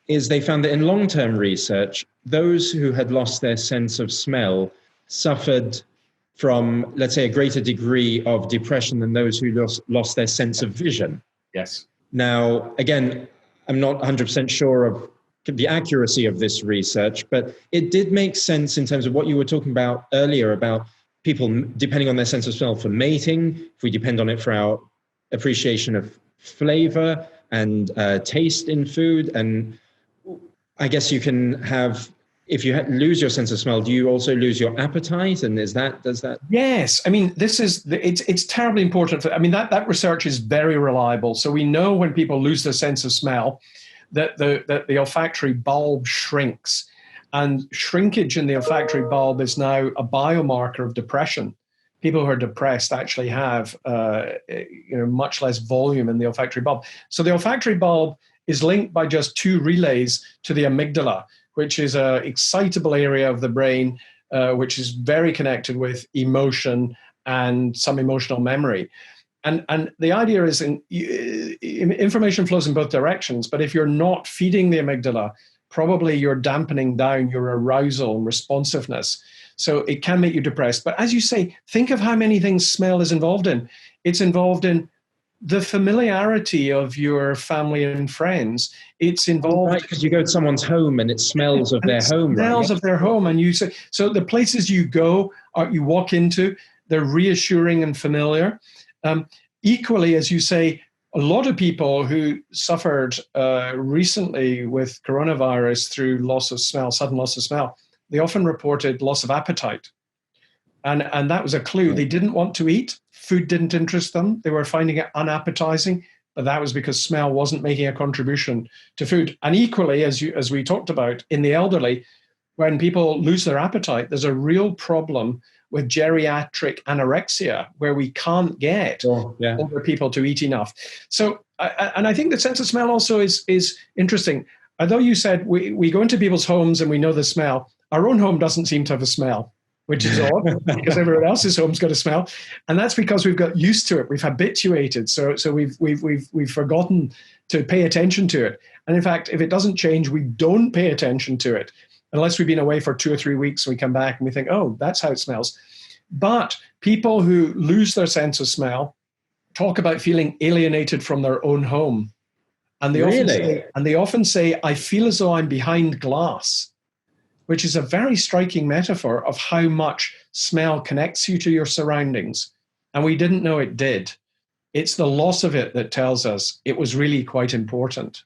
is they found that in long-term research, those who had lost their sense of smell suffered from, let's say, a greater degree of depression than those who lost their sense of vision. Yes. Now, again, I'm not 100% sure of the accuracy of this research, but it did make sense in terms of what you were talking about earlier about people depending on their sense of smell for mating, if we depend on it for our appreciation of flavor and taste in food. And I guess you can have, if you lose your sense of smell, do you also lose your appetite? And does that? Yes. I mean, it's terribly important. That research is very reliable. So we know when people lose their sense of smell, that the olfactory bulb shrinks. And shrinkage in the olfactory bulb is now a biomarker of depression. People who are depressed actually have much less volume in the olfactory bulb. So the olfactory bulb is linked by just two relays to the amygdala, which is an excitable area of the brain, which is very connected with emotion and some emotional memory. And the idea is information flows in both directions, but if you're not feeding the amygdala, probably you're dampening down your arousal and responsiveness. So it can make you depressed. But as you say, think of how many things smell is involved in. It's involved in the familiarity of your family and friends. It's involved right, because you go to someone's home and it smells of their home, right? Smells of their home, and you say so. The places you go, or you walk into, they're reassuring and familiar. Equally, as you say, a lot of people who suffered recently with coronavirus through loss of smell, sudden loss of smell, they often reported loss of appetite. And that was a clue. They didn't want to eat. Food didn't interest them. They were finding it unappetizing, but that was because smell wasn't making a contribution to food. And equally, as we talked about, in the elderly, when people lose their appetite, there's a real problem with geriatric anorexia, where we can't get older people to eat enough. So, and I think the sense of smell also is interesting. Although you said we go into people's homes and we know the smell, our own home doesn't seem to have a smell, which is odd because everyone else's home's got a smell, and that's because we've got used to it. We've habituated, so we've forgotten to pay attention to it. And in fact, if it doesn't change, we don't pay attention to it unless we've been away for 2 or 3 weeks and we come back and we think, oh, that's how it smells. But people who lose their sense of smell talk about feeling alienated from their own home. And they often say, I feel as though I'm behind glass, which is a very striking metaphor of how much smell connects you to your surroundings. And we didn't know it did. It's the loss of it that tells us it was really quite important.